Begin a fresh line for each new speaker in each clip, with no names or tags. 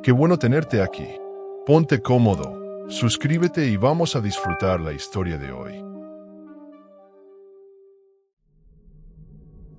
Qué bueno tenerte aquí. Ponte cómodo, suscríbete y vamos a disfrutar la historia de hoy.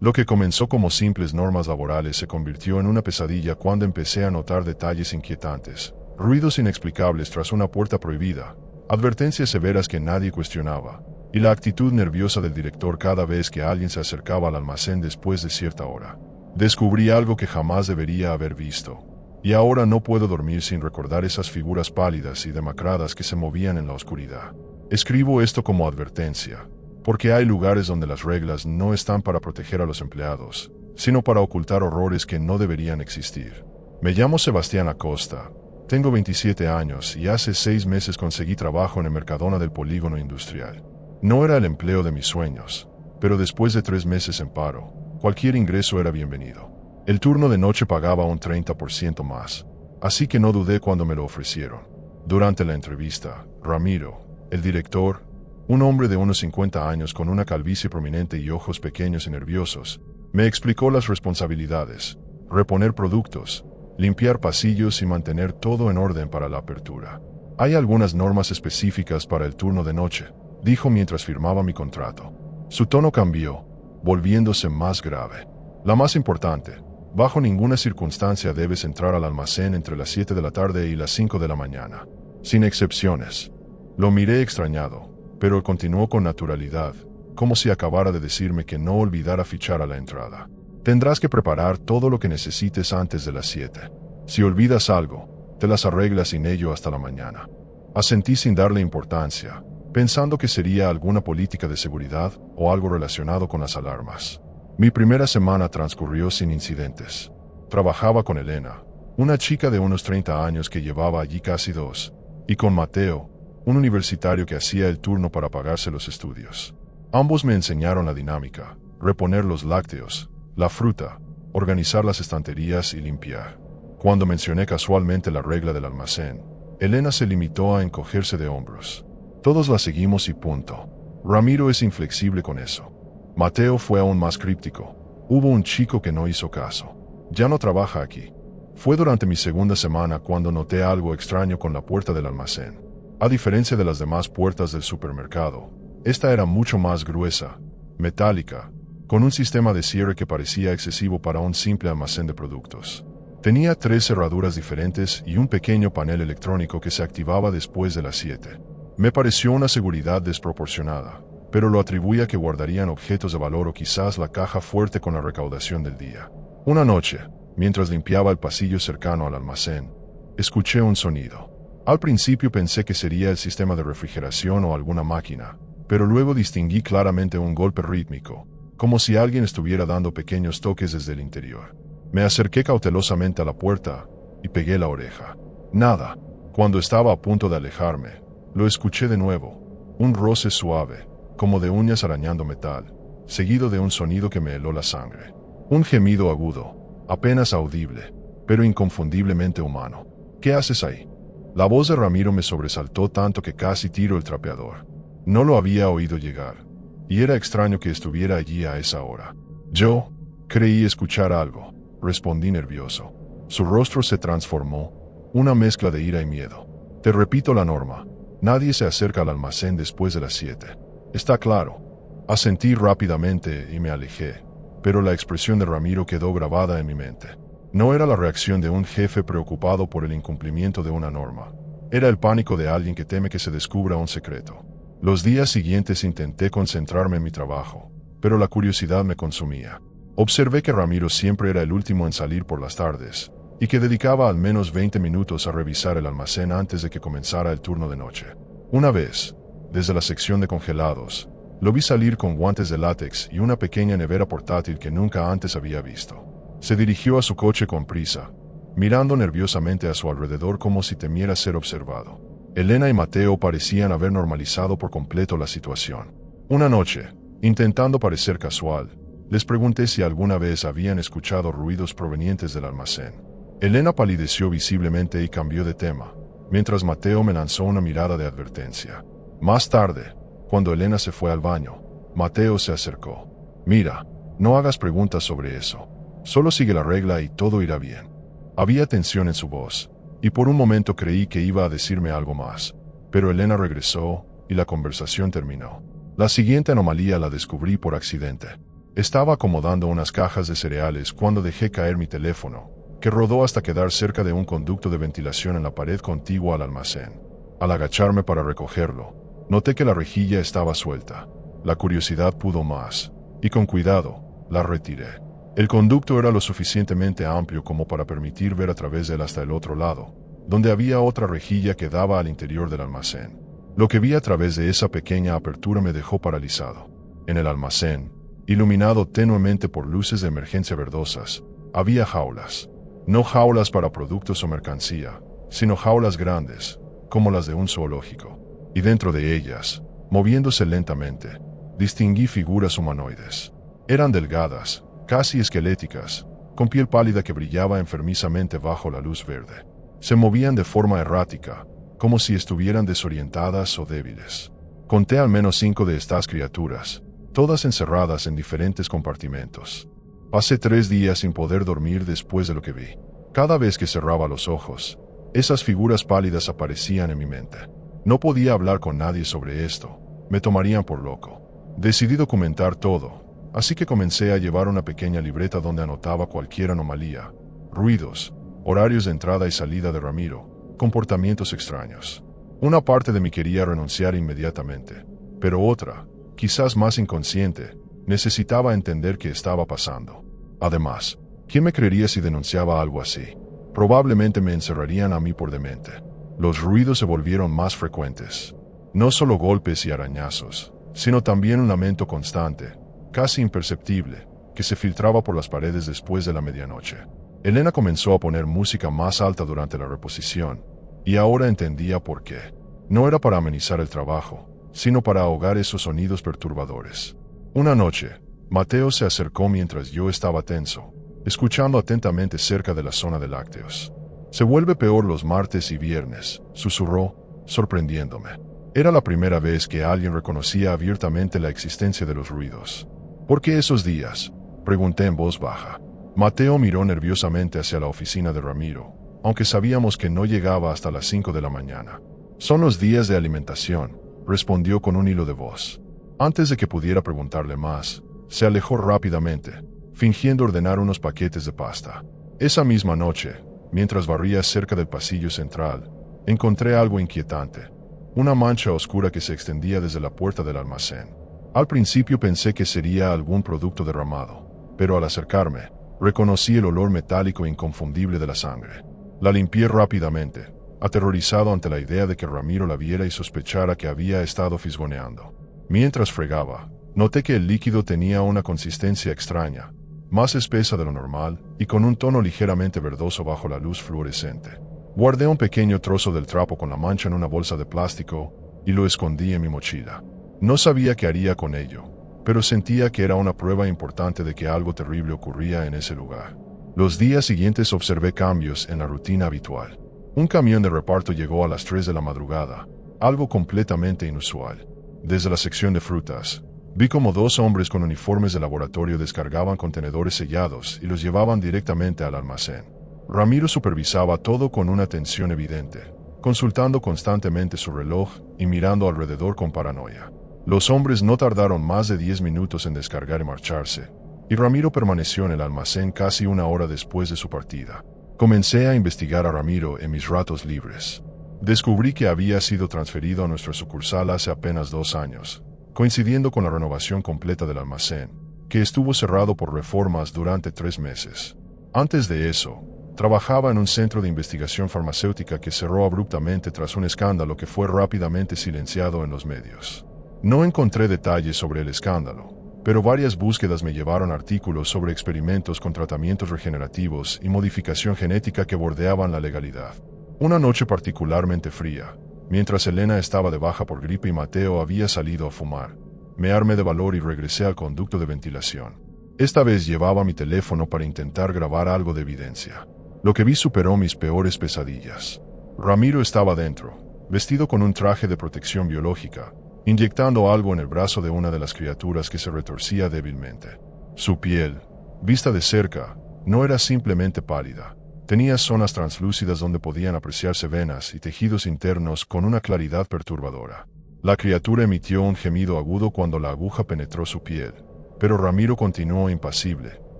Lo que comenzó como simples normas laborales se convirtió en una pesadilla cuando empecé a notar detalles inquietantes, ruidos inexplicables tras una puerta prohibida, advertencias severas que nadie cuestionaba, y la actitud nerviosa del director cada vez que alguien se acercaba al almacén después de cierta hora. Descubrí algo que jamás debería haber visto, y ahora no puedo dormir sin recordar esas figuras pálidas y demacradas que se movían en la oscuridad. Escribo esto como advertencia, porque hay lugares donde las reglas no están para proteger a los empleados, sino para ocultar horrores que no deberían existir. Me llamo Sebastián Acosta, tengo 27 años y hace 6 meses conseguí trabajo en el Mercadona del Polígono Industrial. No era el empleo de mis sueños, pero después de 3 meses en paro, cualquier ingreso era bienvenido. El turno de noche pagaba un 30% más, así que no dudé cuando me lo ofrecieron. Durante la entrevista, Ramiro, el director, un hombre de unos 50 años con una calvicie prominente y ojos pequeños y nerviosos, me explicó las responsabilidades: reponer productos, limpiar pasillos y mantener todo en orden para la apertura. Hay algunas normas específicas para el turno de noche, dijo mientras firmaba mi contrato. Su tono cambió, volviéndose más grave. La más importante: bajo ninguna circunstancia debes entrar al almacén entre las 7 de la tarde y las 5 de la mañana. Sin excepciones. Lo miré extrañado, pero continuó con naturalidad, como si acabara de decirme que no olvidara fichar a la entrada. Tendrás que preparar todo lo que necesites antes de las 7. Si olvidas algo, te las arreglas sin ello hasta la mañana. Asentí sin darle importancia, pensando que sería alguna política de seguridad o algo relacionado con las alarmas. Mi primera semana transcurrió sin incidentes. Trabajaba con Elena, una chica de unos 30 años que llevaba allí casi 2, y con Mateo, un universitario que hacía el turno para pagarse los estudios. Ambos me enseñaron la dinámica: reponer los lácteos, la fruta, organizar las estanterías y limpiar. Cuando mencioné casualmente la regla del almacén, Elena se limitó a encogerse de hombros. Todos la seguimos y punto. Ramiro es inflexible con eso. Mateo fue aún más críptico. Hubo un chico que no hizo caso. Ya no trabaja aquí. Fue durante mi segunda semana cuando noté algo extraño con la puerta del almacén. A diferencia de las demás puertas del supermercado, esta era mucho más gruesa, metálica, con un sistema de cierre que parecía excesivo para un simple almacén de productos. Tenía 3 cerraduras diferentes y un pequeño panel electrónico que se activaba después de las 7. Me pareció una seguridad desproporcionada, pero lo atribuí a que guardarían objetos de valor o quizás la caja fuerte con la recaudación del día. Una noche, mientras limpiaba el pasillo cercano al almacén, escuché un sonido. Al principio pensé que sería el sistema de refrigeración o alguna máquina, pero luego distinguí claramente un golpe rítmico, como si alguien estuviera dando pequeños toques desde el interior. Me acerqué cautelosamente a la puerta y pegué la oreja. Nada. Cuando estaba a punto de alejarme, lo escuché de nuevo, un roce suave, como de uñas arañando metal, seguido de un sonido que me heló la sangre. Un gemido agudo, apenas audible, pero inconfundiblemente humano. ¿Qué haces ahí? La voz de Ramiro me sobresaltó tanto que casi tiro el trapeador. No lo había oído llegar, y era extraño que estuviera allí a esa hora. Yo creí escuchar algo, respondí nervioso. Su rostro se transformó, una mezcla de ira y miedo. Te repito la norma: nadie se acerca al almacén después de las 7. Está claro. Asentí rápidamente y me alejé, pero la expresión de Ramiro quedó grabada en mi mente. No era la reacción de un jefe preocupado por el incumplimiento de una norma. Era el pánico de alguien que teme que se descubra un secreto. Los días siguientes intenté concentrarme en mi trabajo, pero la curiosidad me consumía. Observé que Ramiro siempre era el último en salir por las tardes, y que dedicaba al menos 20 minutos a revisar el almacén antes de que comenzara el turno de noche. Una vez, desde la sección de congelados, lo vi salir con guantes de látex y una pequeña nevera portátil que nunca antes había visto. Se dirigió a su coche con prisa, mirando nerviosamente a su alrededor como si temiera ser observado. Elena y Mateo parecían haber normalizado por completo la situación. Una noche, intentando parecer casual, les pregunté si alguna vez habían escuchado ruidos provenientes del almacén. Elena palideció visiblemente y cambió de tema, mientras Mateo me lanzó una mirada de advertencia. Más tarde, cuando Elena se fue al baño, Mateo se acercó. Mira, no hagas preguntas sobre eso. Solo sigue la regla y todo irá bien. Había tensión en su voz, y por un momento creí que iba a decirme algo más, pero Elena regresó y la conversación terminó. La siguiente anomalía la descubrí por accidente. Estaba acomodando unas cajas de cereales cuando dejé caer mi teléfono, que rodó hasta quedar cerca de un conducto de ventilación en la pared contigua al almacén. Al agacharme para recogerlo, noté que la rejilla estaba suelta. La curiosidad pudo más, y con cuidado, la retiré. El conducto era lo suficientemente amplio como para permitir ver a través de él hasta el otro lado, donde había otra rejilla que daba al interior del almacén. Lo que vi a través de esa pequeña apertura me dejó paralizado. En el almacén, iluminado tenuemente por luces de emergencia verdosas, había jaulas. No jaulas para productos o mercancía, sino jaulas grandes, como las de un zoológico. Y dentro de ellas, moviéndose lentamente, distinguí figuras humanoides. Eran delgadas, casi esqueléticas, con piel pálida que brillaba enfermizamente bajo la luz verde. Se movían de forma errática, como si estuvieran desorientadas o débiles. Conté al menos 5 de estas criaturas, todas encerradas en diferentes compartimentos. Pasé 3 días sin poder dormir después de lo que vi. Cada vez que cerraba los ojos, esas figuras pálidas aparecían en mi mente. No podía hablar con nadie sobre esto, me tomarían por loco. Decidí documentar todo, así que comencé a llevar una pequeña libreta donde anotaba cualquier anomalía, ruidos, horarios de entrada y salida de Ramiro, comportamientos extraños. Una parte de mí quería renunciar inmediatamente, pero otra, quizás más inconsciente, necesitaba entender qué estaba pasando. Además, ¿quién me creería si denunciaba algo así? Probablemente me encerrarían a mí por demente. Los ruidos se volvieron más frecuentes. No solo golpes y arañazos, sino también un lamento constante, casi imperceptible, que se filtraba por las paredes después de la medianoche. Elena comenzó a poner música más alta durante la reposición, y ahora entendía por qué. No era para amenizar el trabajo, sino para ahogar esos sonidos perturbadores. Una noche, Mateo se acercó mientras yo estaba tenso, escuchando atentamente cerca de la zona de lácteos. Se vuelve peor los martes y viernes, susurró, sorprendiéndome. Era la primera vez que alguien reconocía abiertamente la existencia de los ruidos. ¿Por qué esos días?, pregunté en voz baja. Mateo miró nerviosamente hacia la oficina de Ramiro, aunque sabíamos que no llegaba hasta las 5 de la mañana. Son los días de alimentación, respondió con un hilo de voz. Antes de que pudiera preguntarle más, se alejó rápidamente, fingiendo ordenar unos paquetes de pasta. Esa misma noche, mientras barría cerca del pasillo central, encontré algo inquietante. Una mancha oscura que se extendía desde la puerta del almacén. Al principio pensé que sería algún producto derramado, pero al acercarme, reconocí el olor metálico inconfundible de la sangre. La limpié rápidamente, aterrorizado ante la idea de que Ramiro la viera y sospechara que había estado fisgoneando. Mientras fregaba, noté que el líquido tenía una consistencia extraña, más espesa de lo normal y con un tono ligeramente verdoso bajo la luz fluorescente. Guardé un pequeño trozo del trapo con la mancha en una bolsa de plástico y lo escondí en mi mochila. No sabía qué haría con ello, pero sentía que era una prueba importante de que algo terrible ocurría en ese lugar. Los días siguientes observé cambios en la rutina habitual. Un camión de reparto llegó a las 3 de la madrugada, algo completamente inusual. Desde la sección de frutas, vi como 2 hombres con uniformes de laboratorio descargaban contenedores sellados y los llevaban directamente al almacén. Ramiro supervisaba todo con una atención evidente, consultando constantemente su reloj y mirando alrededor con paranoia. Los hombres no tardaron más de 10 minutos en descargar y marcharse, y Ramiro permaneció en el almacén casi 1 hora después de su partida. Comencé a investigar a Ramiro en mis ratos libres. Descubrí que había sido transferido a nuestra sucursal hace apenas 2 años, coincidiendo con la renovación completa del almacén, que estuvo cerrado por reformas durante 3 meses. Antes de eso, trabajaba en un centro de investigación farmacéutica que cerró abruptamente tras un escándalo que fue rápidamente silenciado en los medios. No encontré detalles sobre el escándalo, pero varias búsquedas me llevaron a artículos sobre experimentos con tratamientos regenerativos y modificación genética que bordeaban la legalidad. Una noche particularmente fría, mientras Elena estaba de baja por gripe y Mateo había salido a fumar, me armé de valor y regresé al conducto de ventilación. Esta vez llevaba mi teléfono para intentar grabar algo de evidencia. Lo que vi superó mis peores pesadillas. Ramiro estaba dentro, vestido con un traje de protección biológica, inyectando algo en el brazo de una de las criaturas que se retorcía débilmente. Su piel, vista de cerca, no era simplemente pálida, Tenía zonas translúcidas donde podían apreciarse venas y tejidos internos con una claridad perturbadora. La criatura emitió un gemido agudo cuando la aguja penetró su piel, pero Ramiro continuó impasible,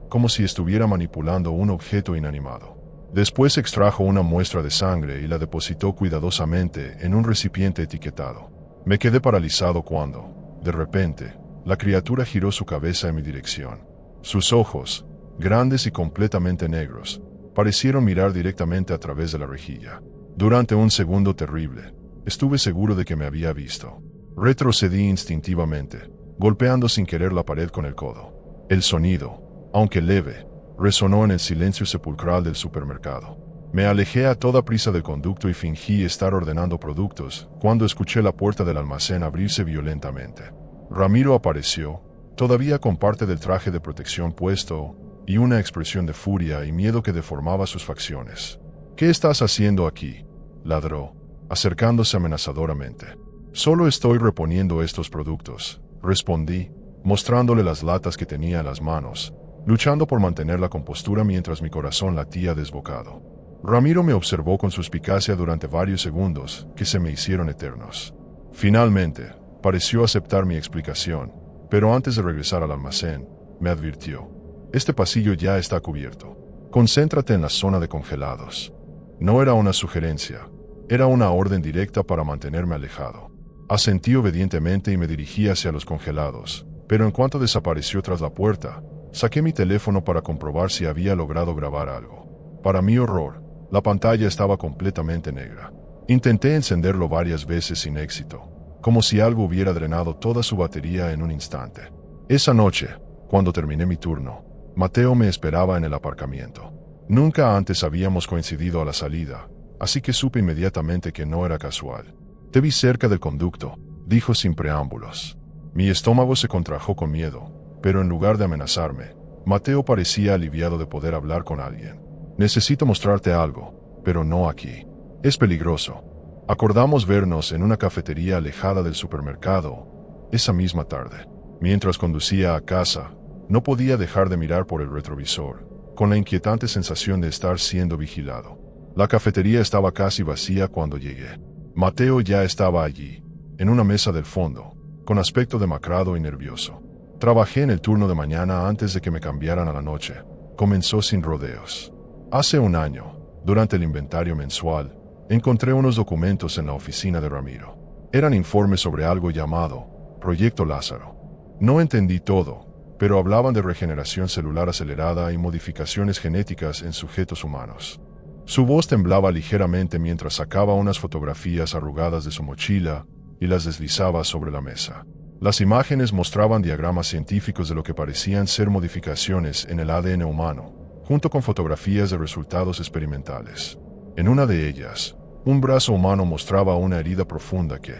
como si estuviera manipulando un objeto inanimado. Después extrajo una muestra de sangre y la depositó cuidadosamente en un recipiente etiquetado. Me quedé paralizado cuando, de repente, la criatura giró su cabeza en mi dirección. Sus ojos, grandes y completamente negros, parecieron mirar directamente a través de la rejilla. Durante un segundo terrible, estuve seguro de que me había visto. Retrocedí instintivamente, golpeando sin querer la pared con el codo. El sonido, aunque leve, resonó en el silencio sepulcral del supermercado. Me alejé a toda prisa del conducto y fingí estar ordenando productos cuando escuché la puerta del almacén abrirse violentamente. Ramiro apareció, todavía con parte del traje de protección puesto, y una expresión de furia y miedo que deformaba sus facciones. «¿Qué estás haciendo aquí?», ladró, acercándose amenazadoramente. «Solo estoy reponiendo estos productos», respondí, mostrándole las latas que tenía en las manos, luchando por mantener la compostura mientras mi corazón latía desbocado. Ramiro me observó con suspicacia durante varios segundos que se me hicieron eternos. Finalmente, pareció aceptar mi explicación, pero antes de regresar al almacén, me advirtió: «Este pasillo ya está cubierto. Concéntrate en la zona de congelados». No era una sugerencia, era una orden directa para mantenerme alejado. Asentí obedientemente y me dirigí hacia los congelados, pero en cuanto desapareció tras la puerta, saqué mi teléfono para comprobar si había logrado grabar algo. Para mi horror, la pantalla estaba completamente negra. Intenté encenderlo varias veces sin éxito, como si algo hubiera drenado toda su batería en un instante. Esa noche, cuando terminé mi turno, Mateo me esperaba en el aparcamiento. Nunca antes habíamos coincidido a la salida, así que supe inmediatamente que no era casual. «Te vi cerca del conducto», dijo sin preámbulos. Mi estómago se contrajo con miedo, pero en lugar de amenazarme, Mateo parecía aliviado de poder hablar con alguien. «Necesito mostrarte algo, pero no aquí. Es peligroso». Acordamos vernos en una cafetería alejada del supermercado esa misma tarde. Mientras conducía a casa, no podía dejar de mirar por el retrovisor, con la inquietante sensación de estar siendo vigilado. La cafetería estaba casi vacía cuando llegué. Mateo ya estaba allí, en una mesa del fondo, con aspecto demacrado y nervioso. «Trabajé en el turno de mañana antes de que me cambiaran a la noche», comenzó sin rodeos. «Hace un año, durante el inventario mensual, encontré unos documentos en la oficina de Ramiro. Eran informes sobre algo llamado Proyecto Lázaro. No entendí todo, pero hablaban de regeneración celular acelerada y modificaciones genéticas en sujetos humanos». Su voz temblaba ligeramente mientras sacaba unas fotografías arrugadas de su mochila y las deslizaba sobre la mesa. Las imágenes mostraban diagramas científicos de lo que parecían ser modificaciones en el ADN humano, junto con fotografías de resultados experimentales. En una de ellas, un brazo humano mostraba una herida profunda que,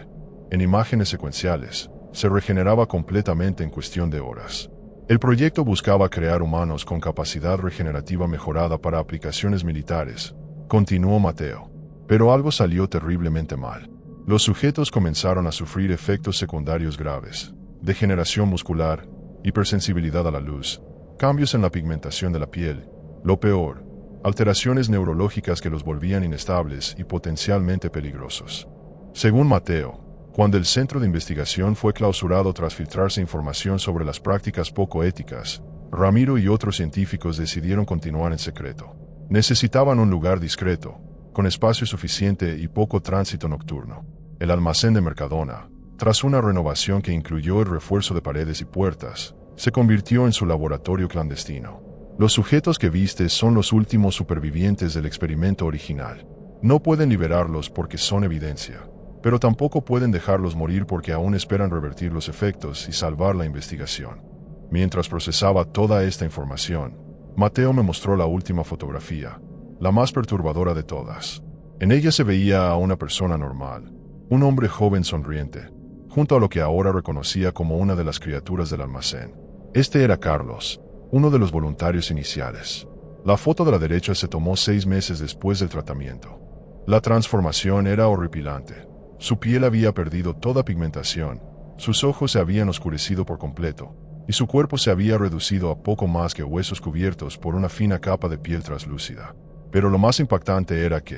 en imágenes secuenciales, se regeneraba completamente en cuestión de horas. El proyecto buscaba crear humanos con capacidad regenerativa mejorada para aplicaciones militares, continuó Mateo. Pero algo salió terriblemente mal. Los sujetos comenzaron a sufrir efectos secundarios graves: degeneración muscular, hipersensibilidad a la luz, cambios en la pigmentación de la piel, lo peor, alteraciones neurológicas que los volvían inestables y potencialmente peligrosos. Según Mateo, cuando el centro de investigación fue clausurado tras filtrarse información sobre las prácticas poco éticas, Ramiro y otros científicos decidieron continuar en secreto. Necesitaban un lugar discreto, con espacio suficiente y poco tránsito nocturno. El almacén de Mercadona, tras una renovación que incluyó el refuerzo de paredes y puertas, se convirtió en su laboratorio clandestino. Los sujetos que viste son los últimos supervivientes del experimento original. No pueden liberarlos porque son evidencia, pero tampoco pueden dejarlos morir porque aún esperan revertir los efectos y salvar la investigación. Mientras procesaba toda esta información, Mateo me mostró la última fotografía, la más perturbadora de todas. En ella se veía a una persona normal, un hombre joven sonriente, junto a lo que ahora reconocía como una de las criaturas del almacén. Este era Carlos, uno de los voluntarios iniciales. La foto de la derecha se tomó 6 meses después del tratamiento. La transformación era horripilante. Su piel había perdido toda pigmentación, sus ojos se habían oscurecido por completo, y su cuerpo se había reducido a poco más que huesos cubiertos por una fina capa de piel translúcida. Pero lo más impactante era que,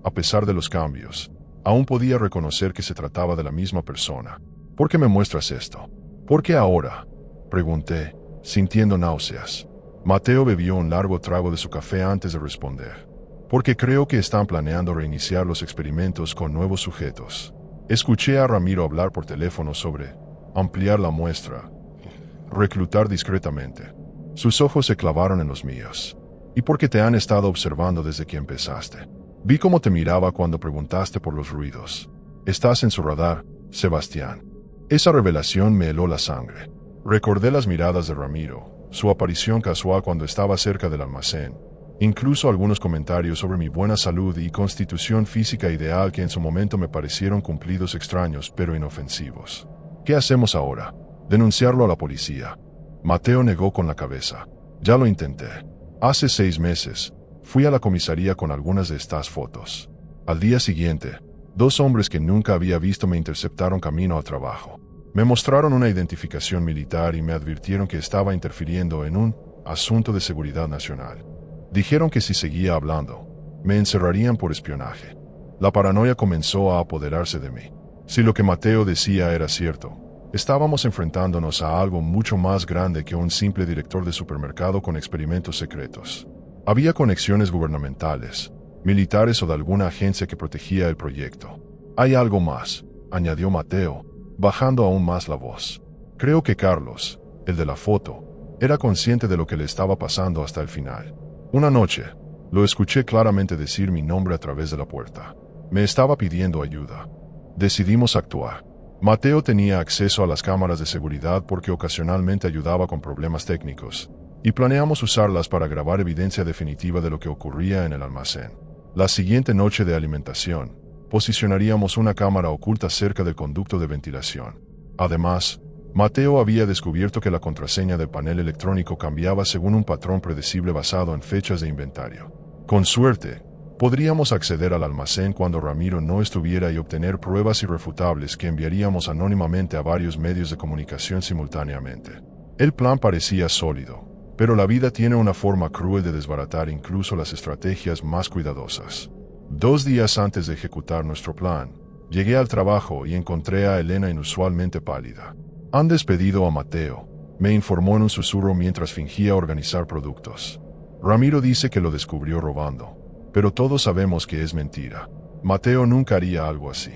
a pesar de los cambios, aún podía reconocer que se trataba de la misma persona. ¿Por qué me muestras esto? ¿Por qué ahora?, pregunté, sintiendo náuseas. Mateo bebió un largo trago de su café antes de responder. Porque creo que están planeando reiniciar los experimentos con nuevos sujetos. Escuché a Ramiro hablar por teléfono sobre ampliar la muestra, reclutar discretamente. Sus ojos se clavaron en los míos. ¿Y por qué te han estado observando desde que empezaste? Vi cómo te miraba cuando preguntaste por los ruidos. Estás en su radar, Sebastián. Esa revelación me heló la sangre. Recordé las miradas de Ramiro, su aparición casual cuando estaba cerca del almacén, incluso algunos comentarios sobre mi buena salud y constitución física ideal que en su momento me parecieron cumplidos extraños pero inofensivos. ¿Qué hacemos ahora? Denunciarlo a la policía. Mateo negó con la cabeza. Ya lo intenté. Hace 6 meses, fui a la comisaría con algunas de estas fotos. Al día siguiente, 2 hombres que nunca había visto me interceptaron camino al trabajo. Me mostraron una identificación militar y me advirtieron que estaba interfiriendo en un asunto de seguridad nacional. Dijeron que si seguía hablando, me encerrarían por espionaje. La paranoia comenzó a apoderarse de mí. Si lo que Mateo decía era cierto, estábamos enfrentándonos a algo mucho más grande que un simple director de supermercado con experimentos secretos. Había conexiones gubernamentales, militares o de alguna agencia que protegía el proyecto. Hay algo más, añadió Mateo, bajando aún más la voz. Creo que Carlos, el de la foto, era consciente de lo que le estaba pasando hasta el final. Una noche, lo escuché claramente decir mi nombre a través de la puerta. Me estaba pidiendo ayuda. Decidimos actuar. Mateo tenía acceso a las cámaras de seguridad porque ocasionalmente ayudaba con problemas técnicos, y planeamos usarlas para grabar evidencia definitiva de lo que ocurría en el almacén. La siguiente noche de alimentación, posicionaríamos una cámara oculta cerca del conducto de ventilación. Además, Mateo había descubierto que la contraseña del panel electrónico cambiaba según un patrón predecible basado en fechas de inventario. Con suerte, podríamos acceder al almacén cuando Ramiro no estuviera y obtener pruebas irrefutables que enviaríamos anónimamente a varios medios de comunicación simultáneamente. El plan parecía sólido, pero la vida tiene una forma cruel de desbaratar incluso las estrategias más cuidadosas. 2 días antes de ejecutar nuestro plan, llegué al trabajo y encontré a Elena inusualmente pálida. Han despedido a Mateo, me informó en un susurro mientras fingía organizar productos. Ramiro dice que lo descubrió robando, pero todos sabemos que es mentira. Mateo nunca haría algo así.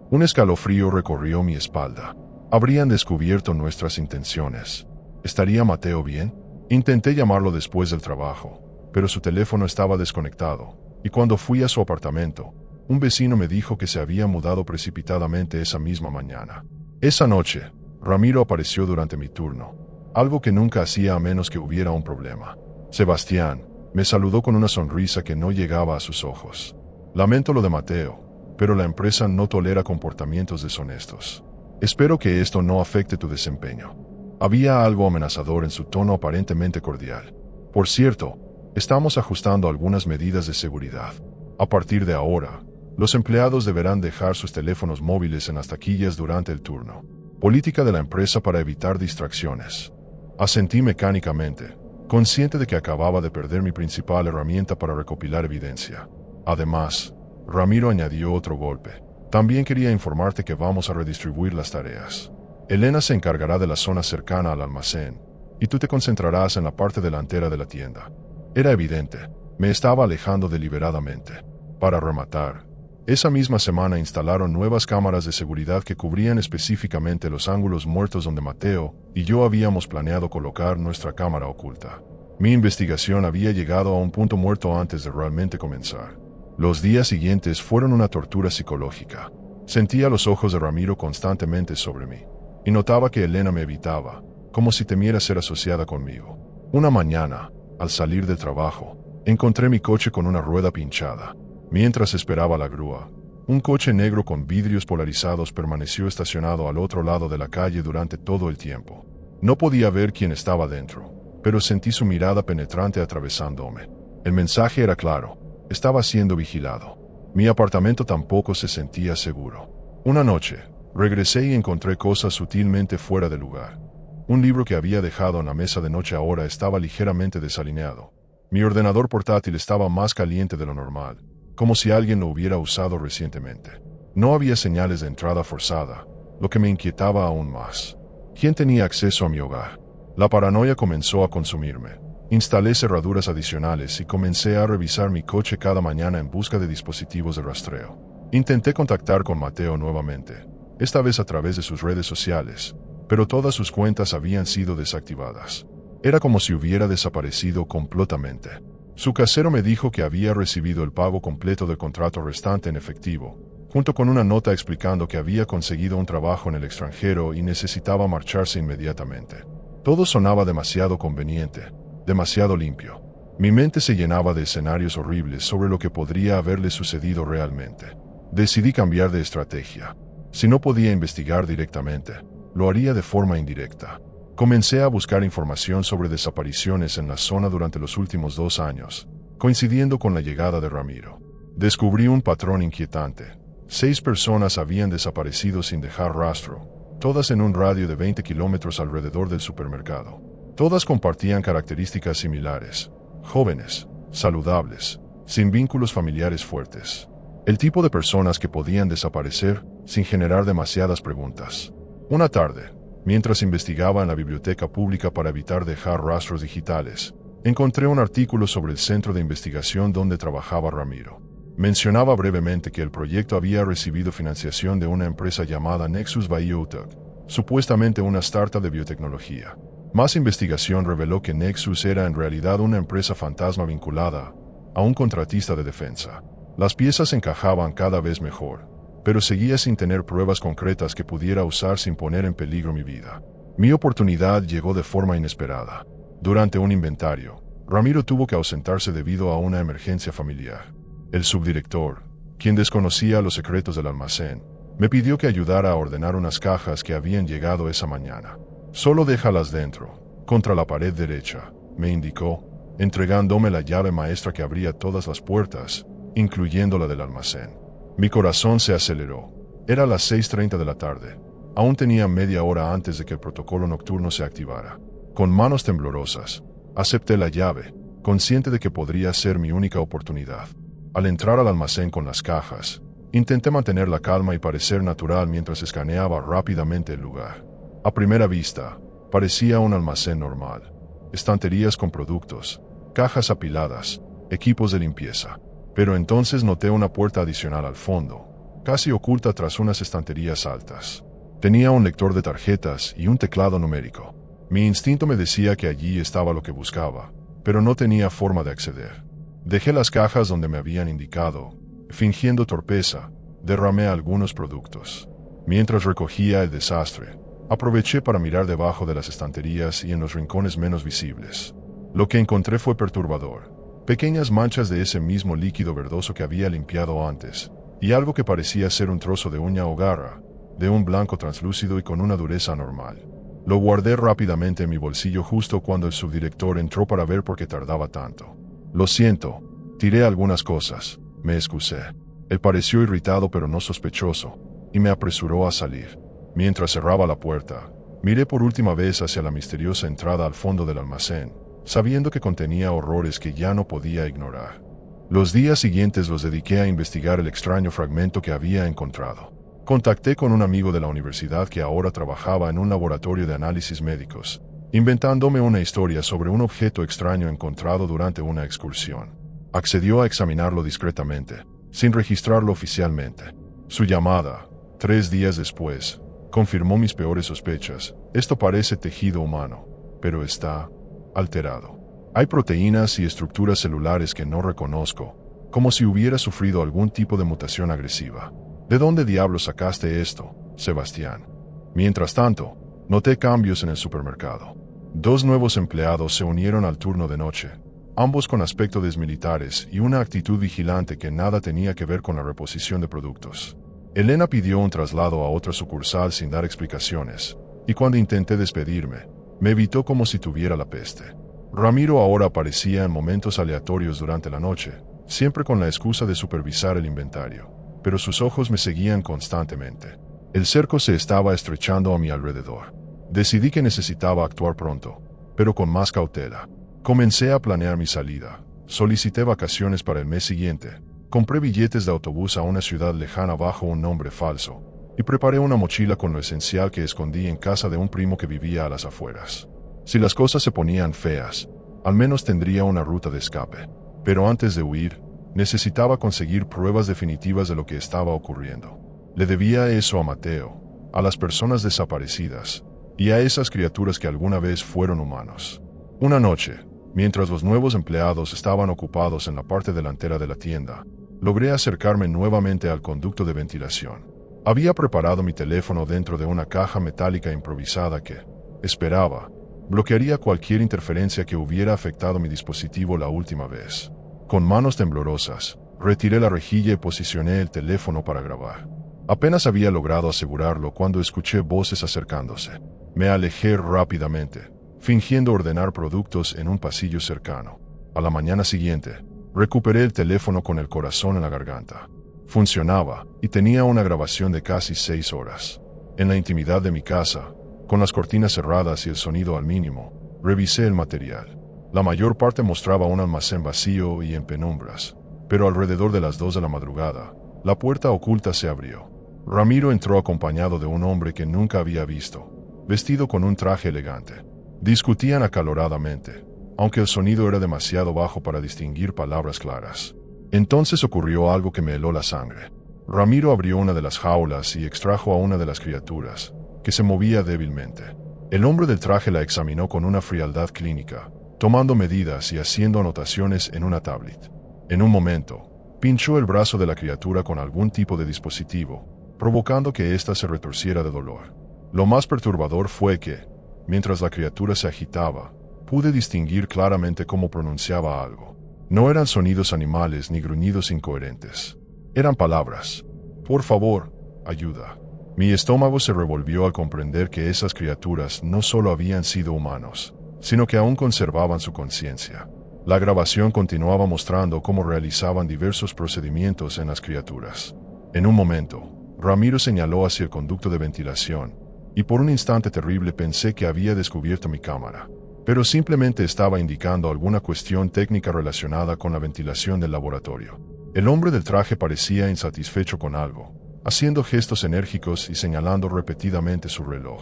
Un escalofrío recorrió mi espalda. Habrían descubierto nuestras intenciones. ¿Estaría Mateo bien? Intenté llamarlo después del trabajo, pero su teléfono estaba desconectado, y cuando fui a su apartamento, un vecino me dijo que se había mudado precipitadamente esa misma mañana. Esa noche, Ramiro apareció durante mi turno, algo que nunca hacía a menos que hubiera un problema. Sebastián, me saludó con una sonrisa que no llegaba a sus ojos. Lamento lo de Mateo, pero la empresa no tolera comportamientos deshonestos. Espero que esto no afecte tu desempeño. Había algo amenazador en su tono aparentemente cordial. Por cierto, estamos ajustando algunas medidas de seguridad. A partir de ahora, los empleados deberán dejar sus teléfonos móviles en las taquillas durante el turno. Política de la empresa para evitar distracciones. Asentí mecánicamente, consciente de que acababa de perder mi principal herramienta para recopilar evidencia. Además, Ramiro añadió otro golpe. También quería informarte que vamos a redistribuir las tareas. Elena se encargará de la zona cercana al almacén, y tú te concentrarás en la parte delantera de la tienda. Era evidente, me estaba alejando deliberadamente. Para rematar, esa misma semana instalaron nuevas cámaras de seguridad que cubrían específicamente los ángulos muertos donde Mateo y yo habíamos planeado colocar nuestra cámara oculta. Mi investigación había llegado a un punto muerto antes de realmente comenzar. Los días siguientes fueron una tortura psicológica. Sentía los ojos de Ramiro constantemente sobre mí, y notaba que Elena me evitaba, como si temiera ser asociada conmigo. Una mañana, al salir del trabajo, encontré mi coche con una rueda pinchada. Mientras esperaba la grúa, un coche negro con vidrios polarizados permaneció estacionado al otro lado de la calle durante todo el tiempo. No podía ver quién estaba dentro, pero sentí su mirada penetrante atravesándome. El mensaje era claro, estaba siendo vigilado. Mi apartamento tampoco se sentía seguro. Una noche, regresé y encontré cosas sutilmente fuera de lugar. Un libro que había dejado en la mesa de noche ahora estaba ligeramente desalineado, Mi ordenador portátil estaba más caliente de lo normal, como si alguien lo hubiera usado recientemente. No había señales de entrada forzada, lo que me inquietaba aún más. ¿Quién tenía acceso a mi hogar? La paranoia comenzó a consumirme. Instalé cerraduras adicionales y comencé a revisar mi coche cada mañana en busca de dispositivos de rastreo. Intenté contactar con Mateo nuevamente, esta vez a través de sus redes sociales, pero todas sus cuentas habían sido desactivadas. Era como si hubiera desaparecido completamente. Su casero me dijo que había recibido el pago completo del contrato restante en efectivo, junto con una nota explicando que había conseguido un trabajo en el extranjero y necesitaba marcharse inmediatamente. Todo sonaba demasiado conveniente, demasiado limpio. Mi mente se llenaba de escenarios horribles sobre lo que podría haberle sucedido realmente. Decidí cambiar de estrategia. Si no podía investigar directamente, lo haría de forma indirecta. Comencé a buscar información sobre desapariciones en la zona durante los últimos 2 años, coincidiendo con la llegada de Ramiro. Descubrí un patrón inquietante. 6 personas habían desaparecido sin dejar rastro, todas en un radio de 20 kilómetros alrededor del supermercado. Todas compartían características similares: jóvenes, saludables, sin vínculos familiares fuertes. El tipo de personas que podían desaparecer sin generar demasiadas preguntas. Una tarde, mientras investigaba en la biblioteca pública para evitar dejar rastros digitales, encontré un artículo sobre el centro de investigación donde trabajaba Ramiro. Mencionaba brevemente que el proyecto había recibido financiación de una empresa llamada Nexus Biotech, supuestamente una startup de biotecnología. Más investigación reveló que Nexus era en realidad una empresa fantasma vinculada a un contratista de defensa. Las piezas encajaban cada vez mejor, pero seguía sin tener pruebas concretas que pudiera usar sin poner en peligro mi vida. Mi oportunidad llegó de forma inesperada. Durante un inventario, Ramiro tuvo que ausentarse debido a una emergencia familiar. El subdirector, quien desconocía los secretos del almacén, me pidió que ayudara a ordenar unas cajas que habían llegado esa mañana. Solo déjalas dentro, contra la pared derecha, me indicó, entregándome la llave maestra que abría todas las puertas, incluyendo la del almacén. Mi corazón se aceleró. Era las 6:30 de la tarde. Aún tenía media hora antes de que el protocolo nocturno se activara. Con manos temblorosas, acepté la llave, consciente de que podría ser mi única oportunidad. Al entrar al almacén con las cajas, intenté mantener la calma y parecer natural mientras escaneaba rápidamente el lugar. A primera vista, parecía un almacén normal. Estanterías con productos, cajas apiladas, equipos de limpieza. Pero entonces noté una puerta adicional al fondo, casi oculta tras unas estanterías altas. Tenía un lector de tarjetas y un teclado numérico. Mi instinto me decía que allí estaba lo que buscaba, pero no tenía forma de acceder. Dejé las cajas donde me habían indicado. Fingiendo torpeza, derramé algunos productos. Mientras recogía el desastre, aproveché para mirar debajo de las estanterías y en los rincones menos visibles. Lo que encontré fue perturbador. Pequeñas manchas de ese mismo líquido verdoso que había limpiado antes, y algo que parecía ser un trozo de uña o garra, de un blanco translúcido y con una dureza anormal. Lo guardé rápidamente en mi bolsillo justo cuando el subdirector entró para ver por qué tardaba tanto. Lo siento, tiré algunas cosas, me excusé. Él pareció irritado pero no sospechoso, y me apresuró a salir. Mientras cerraba la puerta, miré por última vez hacia la misteriosa entrada al fondo del almacén, sabiendo que contenía horrores que ya no podía ignorar. Los días siguientes los dediqué a investigar el extraño fragmento que había encontrado. Contacté con un amigo de la universidad que ahora trabajaba en un laboratorio de análisis médicos, inventándome una historia sobre un objeto extraño encontrado durante una excursión. Accedió a examinarlo discretamente, sin registrarlo oficialmente. Su llamada, 3 días después, confirmó mis peores sospechas. Esto parece tejido humano, pero está alterado. Hay proteínas y estructuras celulares que no reconozco, como si hubiera sufrido algún tipo de mutación agresiva. ¿De dónde diablos sacaste esto, Sebastián? Mientras tanto, noté cambios en el supermercado. 2 nuevos empleados se unieron al turno de noche, ambos con aspecto desmilitares y una actitud vigilante que nada tenía que ver con la reposición de productos. Elena pidió un traslado a otra sucursal sin dar explicaciones, y cuando intenté despedirme, me evitó como si tuviera la peste. Ramiro ahora aparecía en momentos aleatorios durante la noche, siempre con la excusa de supervisar el inventario, pero sus ojos me seguían constantemente. El cerco se estaba estrechando a mi alrededor. Decidí que necesitaba actuar pronto, pero con más cautela. Comencé a planear mi salida. Solicité vacaciones para el mes siguiente. Compré billetes de autobús a una ciudad lejana bajo un nombre falso. Y preparé una mochila con lo esencial que escondí en casa de un primo que vivía a las afueras. Si las cosas se ponían feas, al menos tendría una ruta de escape. Pero antes de huir, necesitaba conseguir pruebas definitivas de lo que estaba ocurriendo. Le debía eso a Mateo, a las personas desaparecidas, y a esas criaturas que alguna vez fueron humanos. Una noche, mientras los nuevos empleados estaban ocupados en la parte delantera de la tienda, logré acercarme nuevamente al conducto de ventilación. Había preparado mi teléfono dentro de una caja metálica improvisada que, esperaba, bloquearía cualquier interferencia que hubiera afectado mi dispositivo la última vez. Con manos temblorosas, retiré la rejilla y posicioné el teléfono para grabar. Apenas había logrado asegurarlo cuando escuché voces acercándose. Me alejé rápidamente, fingiendo ordenar productos en un pasillo cercano. A la mañana siguiente, recuperé el teléfono con el corazón en la garganta. Funcionaba, y tenía una grabación de casi 6 horas. En la intimidad de mi casa, con las cortinas cerradas y el sonido al mínimo, revisé el material. La mayor parte mostraba un almacén vacío y en penumbras, pero alrededor de las 2 de la madrugada, la puerta oculta se abrió. Ramiro entró acompañado de un hombre que nunca había visto, vestido con un traje elegante. Discutían acaloradamente, aunque el sonido era demasiado bajo para distinguir palabras claras. Entonces ocurrió algo que me heló la sangre. Ramiro abrió una de las jaulas y extrajo a una de las criaturas, que se movía débilmente. El hombre del traje la examinó con una frialdad clínica, tomando medidas y haciendo anotaciones en una tablet. En un momento, pinchó el brazo de la criatura con algún tipo de dispositivo, provocando que ésta se retorciera de dolor. Lo más perturbador fue que, mientras la criatura se agitaba, pude distinguir claramente cómo pronunciaba algo. No eran sonidos animales ni gruñidos incoherentes. Eran palabras. Por favor, ayuda. Mi estómago se revolvió al comprender que esas criaturas no solo habían sido humanos, sino que aún conservaban su conciencia. La grabación continuaba mostrando cómo realizaban diversos procedimientos en las criaturas. En un momento, Ramiro señaló hacia el conducto de ventilación, y por un instante terrible pensé que había descubierto mi cámara. Pero simplemente estaba indicando alguna cuestión técnica relacionada con la ventilación del laboratorio. El hombre del traje parecía insatisfecho con algo, haciendo gestos enérgicos y señalando repetidamente su reloj.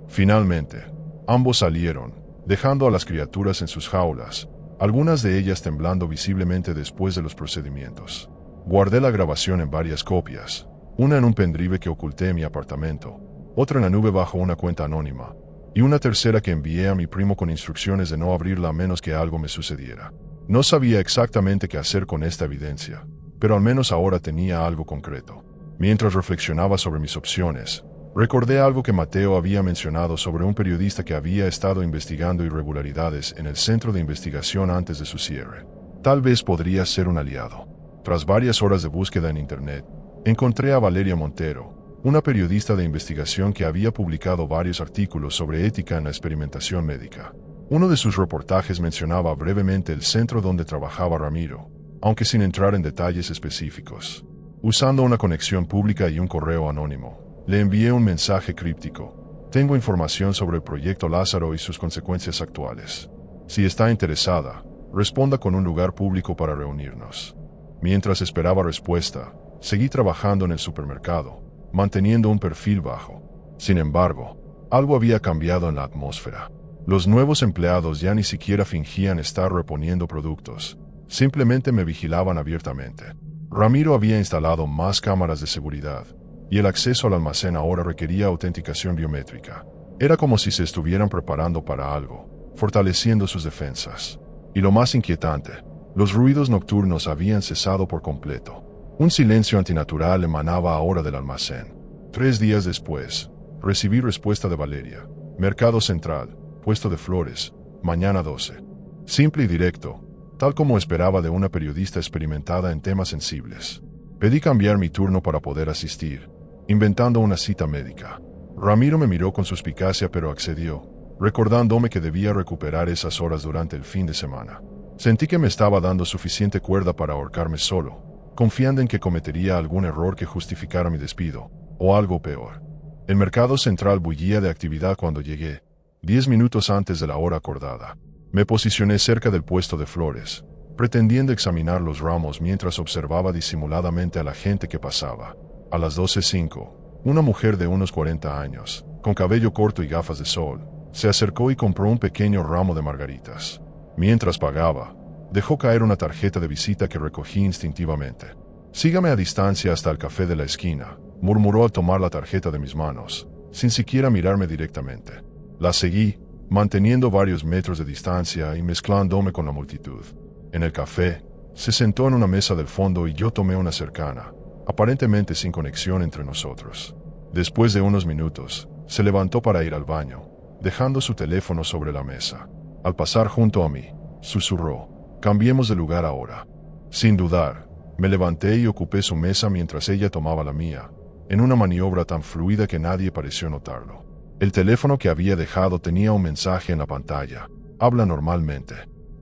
Finalmente, ambos salieron, dejando a las criaturas en sus jaulas, algunas de ellas temblando visiblemente después de los procedimientos. Guardé la grabación en varias copias, una en un pendrive que oculté en mi apartamento, otra en la nube bajo una cuenta anónima, y una tercera que envié a mi primo con instrucciones de no abrirla a menos que algo me sucediera. No sabía exactamente qué hacer con esta evidencia, pero al menos ahora tenía algo concreto. Mientras reflexionaba sobre mis opciones, recordé algo que Mateo había mencionado sobre un periodista que había estado investigando irregularidades en el centro de investigación antes de su cierre. Tal vez podría ser un aliado. Tras varias horas de búsqueda en internet, encontré a Valeria Montero, una periodista de investigación que había publicado varios artículos sobre ética en la experimentación médica. Uno de sus reportajes mencionaba brevemente el centro donde trabajaba Ramiro, aunque sin entrar en detalles específicos. Usando una conexión pública y un correo anónimo, le envié un mensaje críptico. Tengo información sobre el proyecto Lázaro y sus consecuencias actuales. Si está interesada, responda con un lugar público para reunirnos. Mientras esperaba respuesta, seguí trabajando en el supermercado, manteniendo un perfil bajo. Sin embargo, algo había cambiado en la atmósfera. Los nuevos empleados ya ni siquiera fingían estar reponiendo productos, simplemente me vigilaban abiertamente. Ramiro había instalado más cámaras de seguridad, y el acceso al almacén ahora requería autenticación biométrica. Era como si se estuvieran preparando para algo, fortaleciendo sus defensas. Y lo más inquietante, los ruidos nocturnos habían cesado por completo. Un silencio antinatural emanaba ahora del almacén. 3 días después, recibí respuesta de Valeria. Mercado Central, puesto de flores, mañana 12. Simple y directo, tal como esperaba de una periodista experimentada en temas sensibles. Pedí cambiar mi turno para poder asistir, inventando una cita médica. Ramiro me miró con suspicacia pero accedió, recordándome que debía recuperar esas horas durante el fin de semana. Sentí que me estaba dando suficiente cuerda para ahorcarme solo, confiando en que cometería algún error que justificara mi despido, o algo peor. El mercado central bullía de actividad cuando llegué, 10 minutos antes de la hora acordada. Me posicioné cerca del puesto de flores, pretendiendo examinar los ramos mientras observaba disimuladamente a la gente que pasaba. A las 12:05, una mujer de unos 40 años, con cabello corto y gafas de sol, se acercó y compró un pequeño ramo de margaritas. Mientras pagaba, dejó caer una tarjeta de visita que recogí instintivamente. «Sígame a distancia hasta el café de la esquina», murmuró al tomar la tarjeta de mis manos, sin siquiera mirarme directamente. La seguí, manteniendo varios metros de distancia y mezclándome con la multitud. En el café, se sentó en una mesa del fondo y yo tomé una cercana, aparentemente sin conexión entre nosotros. Después de unos minutos, se levantó para ir al baño, dejando su teléfono sobre la mesa. Al pasar junto a mí, susurró: «Cambiemos de lugar ahora». Sin dudar, me levanté y ocupé su mesa mientras ella tomaba la mía, en una maniobra tan fluida que nadie pareció notarlo. El teléfono que había dejado tenía un mensaje en la pantalla: «Habla normalmente.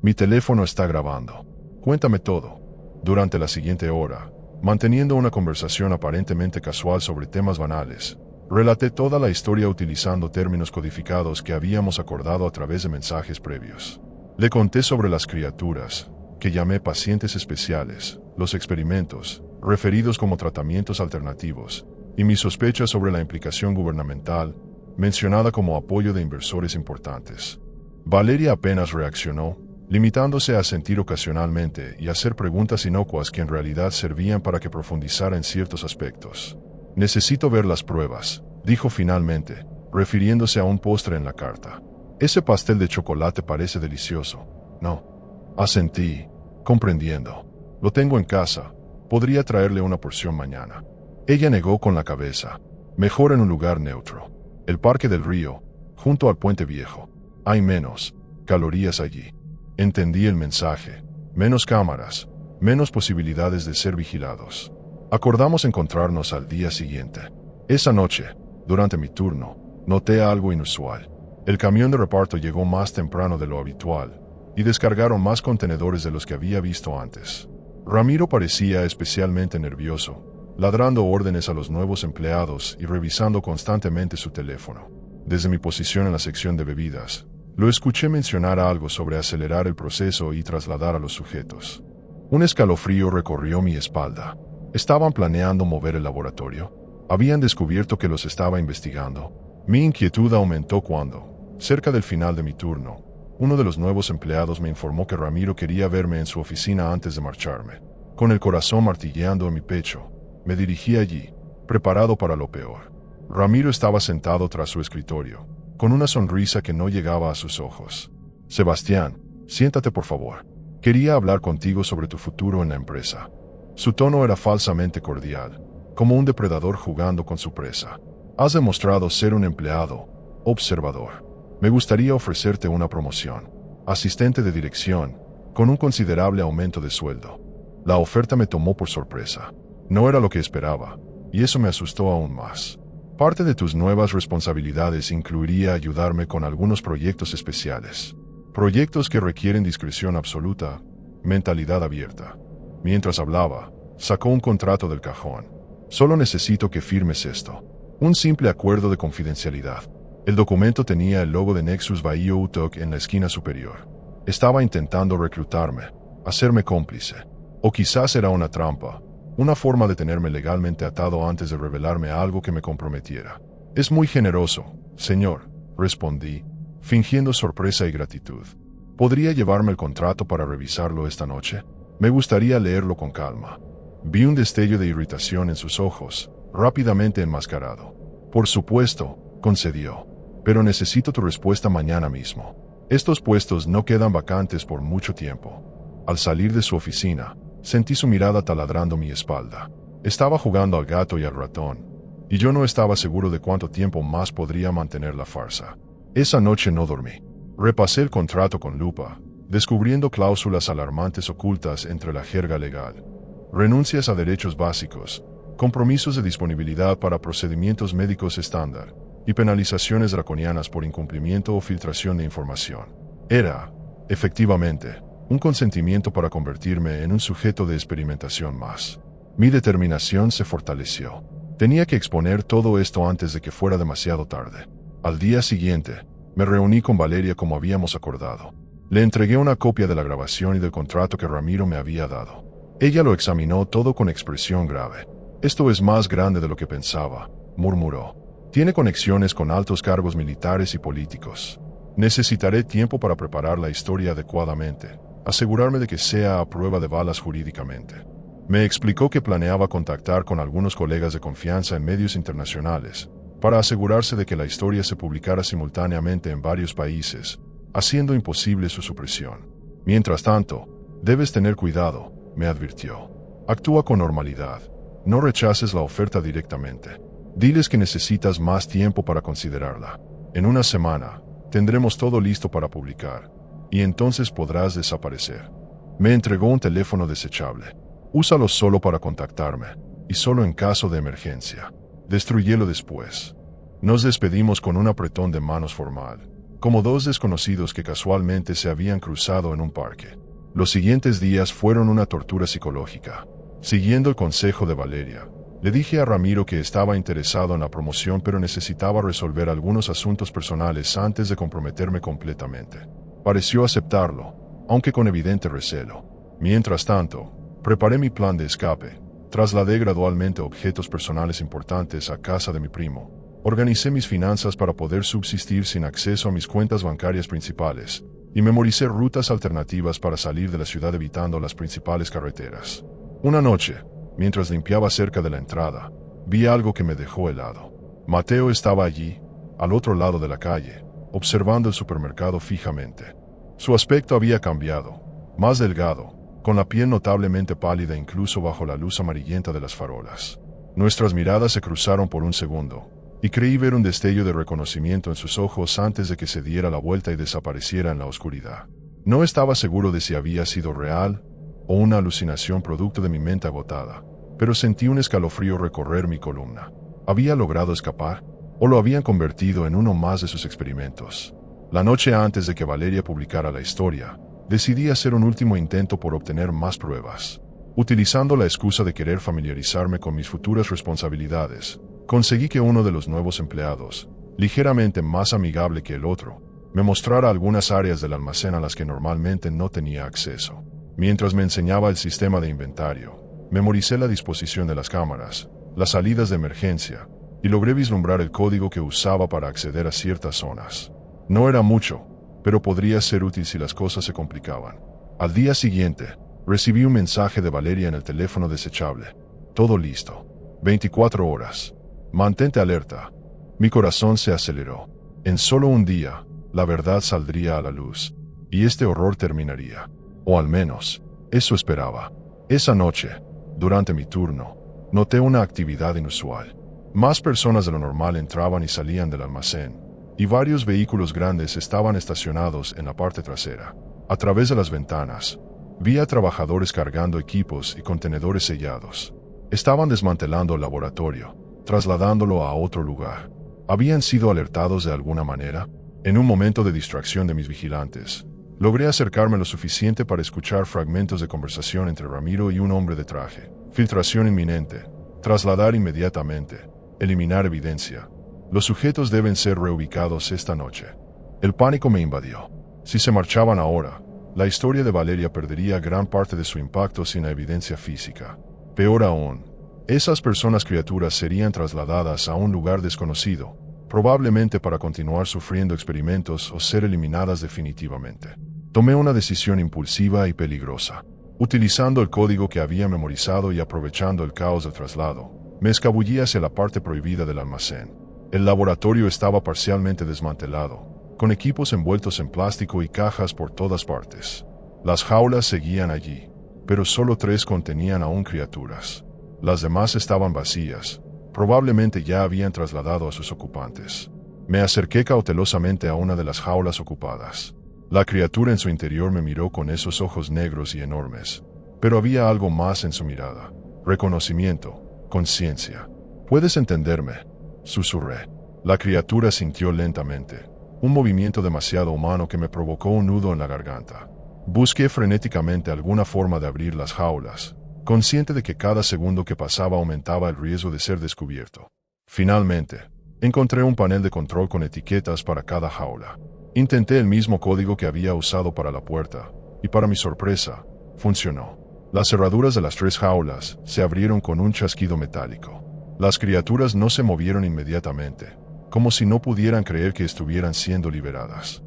Mi teléfono está grabando. Cuéntame todo». Durante la siguiente hora, manteniendo una conversación aparentemente casual sobre temas banales, relaté toda la historia utilizando términos codificados que habíamos acordado a través de mensajes previos. Le conté sobre las criaturas, que llamé pacientes especiales, los experimentos, referidos como tratamientos alternativos, y mis sospechas sobre la implicación gubernamental, mencionada como apoyo de inversores importantes. Valeria apenas reaccionó, limitándose a asentir ocasionalmente y hacer preguntas inocuas que en realidad servían para que profundizara en ciertos aspectos. «Necesito ver las pruebas», dijo finalmente, refiriéndose a un postre en la carta. «Ese pastel de chocolate parece delicioso, ¿no?». Asentí, comprendiendo. «Lo tengo en casa. Podría traerle una porción mañana». Ella negó con la cabeza. «Mejor en un lugar neutro. El Parque del Río, junto al Puente Viejo. Hay menos calorías allí». Entendí el mensaje. Menos cámaras, menos posibilidades de ser vigilados. Acordamos encontrarnos al día siguiente. Esa noche, durante mi turno, noté algo inusual. El camión de reparto llegó más temprano de lo habitual, y descargaron más contenedores de los que había visto antes. Ramiro parecía especialmente nervioso, ladrando órdenes a los nuevos empleados y revisando constantemente su teléfono. Desde mi posición en la sección de bebidas, lo escuché mencionar algo sobre acelerar el proceso y trasladar a los sujetos. Un escalofrío recorrió mi espalda. ¿Estaban planeando mover el laboratorio? ¿Habían descubierto que los estaba investigando? Mi inquietud aumentó cuando, cerca del final de mi turno, uno de los nuevos empleados me informó que Ramiro quería verme en su oficina antes de marcharme. Con el corazón martilleando en mi pecho, me dirigí allí, preparado para lo peor. Ramiro estaba sentado tras su escritorio, con una sonrisa que no llegaba a sus ojos. «Sebastián, siéntate por favor. Quería hablar contigo sobre tu futuro en la empresa». Su tono era falsamente cordial, como un depredador jugando con su presa. «Has demostrado ser un empleado observador. Me gustaría ofrecerte una promoción. Asistente de dirección, con un considerable aumento de sueldo». La oferta me tomó por sorpresa. No era lo que esperaba, y eso me asustó aún más. Parte de tus nuevas responsabilidades incluiría ayudarme con algunos proyectos especiales. Proyectos que requieren discreción absoluta, mentalidad abierta. Mientras hablaba, sacó un contrato del cajón. «Solo necesito que firmes esto. Un simple acuerdo de confidencialidad». El documento tenía el logo de Nexus Bahía Utok en la esquina superior. Estaba intentando reclutarme, hacerme cómplice. O quizás era una trampa, una forma de tenerme legalmente atado antes de revelarme algo que me comprometiera. «Es muy generoso, señor», respondí, fingiendo sorpresa y gratitud. «¿Podría llevarme el contrato para revisarlo esta noche? Me gustaría leerlo con calma». Vi un destello de irritación en sus ojos, rápidamente enmascarado. «Por supuesto», concedió. «Pero necesito tu respuesta mañana mismo. Estos puestos no quedan vacantes por mucho tiempo». Al salir de su oficina, sentí su mirada taladrando mi espalda. Estaba jugando al gato y al ratón, y yo no estaba seguro de cuánto tiempo más podría mantener la farsa. Esa noche no dormí. Repasé el contrato con lupa, descubriendo cláusulas alarmantes ocultas entre la jerga legal. Renuncias a derechos básicos, compromisos de disponibilidad para procedimientos médicos estándar, y penalizaciones draconianas por incumplimiento o filtración de información. Era, efectivamente, un consentimiento para convertirme en un sujeto de experimentación más. Mi determinación se fortaleció. Tenía que exponer todo esto antes de que fuera demasiado tarde. Al día siguiente, me reuní con Valeria como habíamos acordado. Le entregué una copia de la grabación y del contrato que Ramiro me había dado. Ella lo examinó todo con expresión grave. «Esto es más grande de lo que pensaba», murmuró. «Tiene conexiones con altos cargos militares y políticos. Necesitaré tiempo para preparar la historia adecuadamente, asegurarme de que sea a prueba de balas jurídicamente». Me explicó que planeaba contactar con algunos colegas de confianza en medios internacionales para asegurarse de que la historia se publicara simultáneamente en varios países, haciendo imposible su supresión. «Mientras tanto, debes tener cuidado», me advirtió. «Actúa con normalidad. No rechaces la oferta directamente. Diles que necesitas más tiempo para considerarla. En una semana, tendremos todo listo para publicar, y entonces podrás desaparecer». Me entregó un teléfono desechable. «Úsalo solo para contactarme, y solo en caso de emergencia. Destruyelo después». Nos despedimos con un apretón de manos formal, como dos desconocidos que casualmente se habían cruzado en un parque. Los siguientes días fueron una tortura psicológica. Siguiendo el consejo de Valeria, le dije a Ramiro que estaba interesado en la promoción pero necesitaba resolver algunos asuntos personales antes de comprometerme completamente. Pareció aceptarlo, aunque con evidente recelo. Mientras tanto, preparé mi plan de escape, trasladé gradualmente objetos personales importantes a casa de mi primo, organicé mis finanzas para poder subsistir sin acceso a mis cuentas bancarias principales, y memoricé rutas alternativas para salir de la ciudad evitando las principales carreteras. Una noche, mientras limpiaba cerca de la entrada, vi algo que me dejó helado. Mateo estaba allí, al otro lado de la calle, observando el supermercado fijamente. Su aspecto había cambiado, más delgado, con la piel notablemente pálida incluso bajo la luz amarillenta de las farolas. Nuestras miradas se cruzaron por un segundo, y creí ver un destello de reconocimiento en sus ojos antes de que se diera la vuelta y desapareciera en la oscuridad. No estaba seguro de si había sido real o una alucinación producto de mi mente agotada, pero sentí un escalofrío recorrer mi columna. ¿Había logrado escapar? ¿O lo habían convertido en uno más de sus experimentos? La noche antes de que Valeria publicara la historia, decidí hacer un último intento por obtener más pruebas. Utilizando la excusa de querer familiarizarme con mis futuras responsabilidades, conseguí que uno de los nuevos empleados, ligeramente más amigable que el otro, me mostrara algunas áreas del almacén a las que normalmente no tenía acceso. Mientras me enseñaba el sistema de inventario, memoricé la disposición de las cámaras, las salidas de emergencia, y logré vislumbrar el código que usaba para acceder a ciertas zonas. No era mucho, pero podría ser útil si las cosas se complicaban. Al día siguiente, recibí un mensaje de Valeria en el teléfono desechable. «Todo listo. 24 horas. Mantente alerta». Mi corazón se aceleró. En solo un día, la verdad saldría a la luz, y este horror terminaría. O al menos, eso esperaba. Esa noche, durante mi turno, noté una actividad inusual. Más personas de lo normal entraban y salían del almacén, y varios vehículos grandes estaban estacionados en la parte trasera. A través de las ventanas, vi a trabajadores cargando equipos y contenedores sellados. Estaban desmantelando el laboratorio, trasladándolo a otro lugar. ¿Habían sido alertados de alguna manera? En un momento de distracción de mis vigilantes, logré acercarme lo suficiente para escuchar fragmentos de conversación entre Ramiro y un hombre de traje. Filtración inminente. Trasladar inmediatamente. Eliminar evidencia. Los sujetos deben ser reubicados esta noche. El pánico me invadió. Si se marchaban ahora, la historia de Valeria perdería gran parte de su impacto sin la evidencia física. Peor aún, esas criaturas serían trasladadas a un lugar desconocido, probablemente para continuar sufriendo experimentos o ser eliminadas definitivamente. Tomé una decisión impulsiva y peligrosa. Utilizando el código que había memorizado y aprovechando el caos del traslado, me escabullí hacia la parte prohibida del almacén. El laboratorio estaba parcialmente desmantelado, con equipos envueltos en plástico y cajas por todas partes. Las jaulas seguían allí, pero solo 3 contenían aún criaturas. Las demás estaban vacías, probablemente ya habían trasladado a sus ocupantes. Me acerqué cautelosamente a una de las jaulas ocupadas. La criatura en su interior me miró con esos ojos negros y enormes, pero había algo más en su mirada. Reconocimiento, conciencia. «¿Puedes entenderme?», susurré. La criatura sintió lentamente, un movimiento demasiado humano que me provocó un nudo en la garganta. Busqué frenéticamente alguna forma de abrir las jaulas, consciente de que cada segundo que pasaba aumentaba el riesgo de ser descubierto. Finalmente, encontré un panel de control con etiquetas para cada jaula. Intenté el mismo código que había usado para la puerta, y para mi sorpresa, funcionó. Las cerraduras de las 3 jaulas se abrieron con un chasquido metálico. Las criaturas no se movieron inmediatamente, como si no pudieran creer que estuvieran siendo liberadas.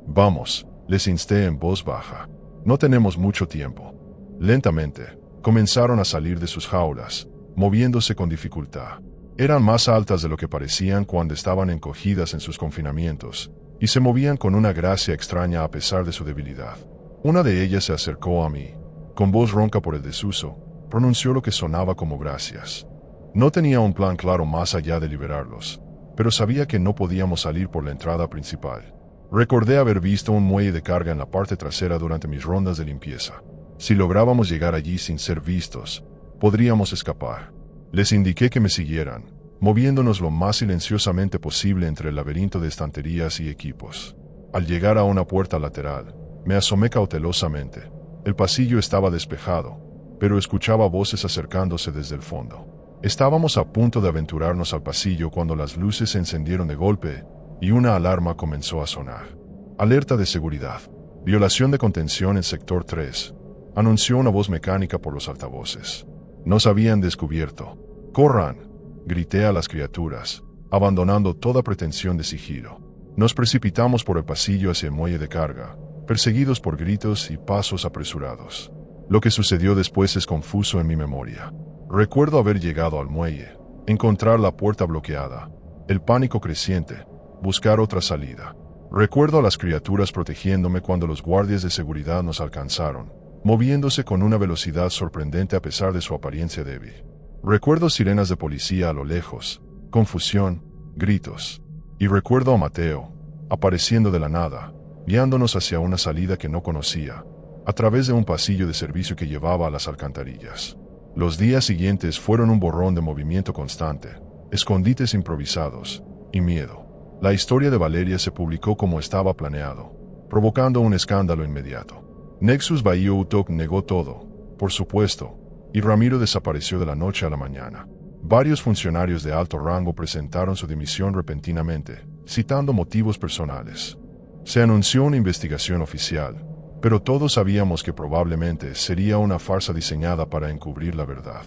Vamos, les insté en voz baja. No tenemos mucho tiempo. Lentamente, comenzaron a salir de sus jaulas, moviéndose con dificultad. Eran más altas de lo que parecían cuando estaban encogidas en sus confinamientos, y se movían con una gracia extraña a pesar de su debilidad. Una de ellas se acercó a mí. Con voz ronca por el desuso, pronunció lo que sonaba como gracias. No tenía un plan claro más allá de liberarlos, pero sabía que no podíamos salir por la entrada principal. Recordé haber visto un muelle de carga en la parte trasera durante mis rondas de limpieza. Si lográbamos llegar allí sin ser vistos, podríamos escapar. Les indiqué que me siguieran, moviéndonos lo más silenciosamente posible entre el laberinto de estanterías y equipos. Al llegar a una puerta lateral, me asomé cautelosamente. El pasillo estaba despejado, pero escuchaba voces acercándose desde el fondo. Estábamos a punto de aventurarnos al pasillo cuando las luces se encendieron de golpe y una alarma comenzó a sonar. Alerta de seguridad. Violación de contención en sector 3, anunció una voz mecánica por los altavoces. Nos habían descubierto. ¡Corran!, grité a las criaturas, abandonando toda pretensión de sigilo. Nos precipitamos por el pasillo hacia el muelle de carga, perseguidos por gritos y pasos apresurados. Lo que sucedió después es confuso en mi memoria. Recuerdo haber llegado al muelle, encontrar la puerta bloqueada, el pánico creciente, buscar otra salida. Recuerdo a las criaturas protegiéndome cuando los guardias de seguridad nos alcanzaron, moviéndose con una velocidad sorprendente a pesar de su apariencia débil. Recuerdo sirenas de policía a lo lejos, confusión, gritos. Y recuerdo a Mateo, apareciendo de la nada, guiándonos hacia una salida que no conocía, a través de un pasillo de servicio que llevaba a las alcantarillas. Los días siguientes fueron un borrón de movimiento constante, escondites improvisados, y miedo. La historia de Valeria se publicó como estaba planeado, provocando un escándalo inmediato. Nexus Bahía Utok negó todo, por supuesto, y Ramiro desapareció de la noche a la mañana. Varios funcionarios de alto rango presentaron su dimisión repentinamente, citando motivos personales. Se anunció una investigación oficial, pero todos sabíamos que probablemente sería una farsa diseñada para encubrir la verdad.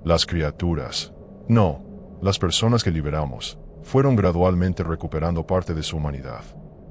Las criaturas, no, las personas que liberamos, fueron gradualmente recuperando parte de su humanidad.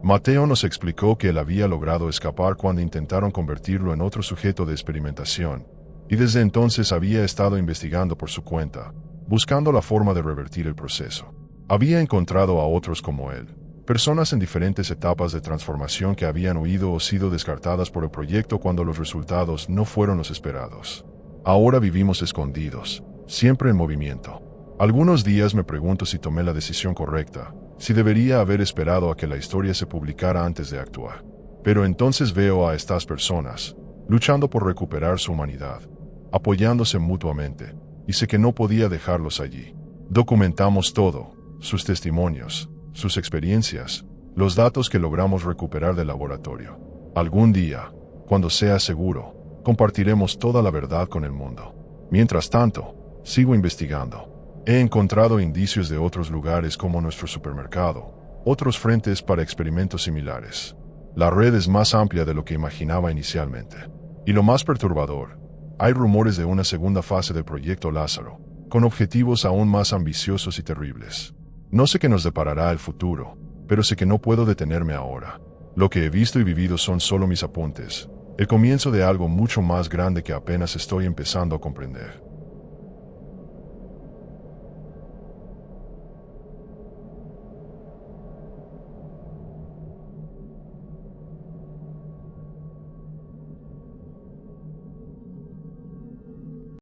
Mateo nos explicó que él había logrado escapar cuando intentaron convertirlo en otro sujeto de experimentación, y desde entonces había estado investigando por su cuenta, buscando la forma de revertir el proceso. Había encontrado a otros como él, personas en diferentes etapas de transformación que habían huido o sido descartadas por el proyecto cuando los resultados no fueron los esperados. Ahora vivimos escondidos, siempre en movimiento. Algunos días me pregunto si tomé la decisión correcta, si debería haber esperado a que la historia se publicara antes de actuar. Pero entonces veo a estas personas, luchando por recuperar su humanidad, apoyándose mutuamente, y sé que no podía dejarlos allí. Documentamos todo, sus testimonios, sus experiencias, los datos que logramos recuperar del laboratorio. Algún día, cuando sea seguro, compartiremos toda la verdad con el mundo. Mientras tanto, sigo investigando. He encontrado indicios de otros lugares como nuestro supermercado, otros frentes para experimentos similares. La red es más amplia de lo que imaginaba inicialmente. Y lo más perturbador, hay rumores de una segunda fase del proyecto Lázaro, con objetivos aún más ambiciosos y terribles. No sé qué nos deparará el futuro, pero sé que no puedo detenerme ahora. Lo que he visto y vivido son solo mis apuntes, el comienzo de algo mucho más grande que apenas estoy empezando a comprender.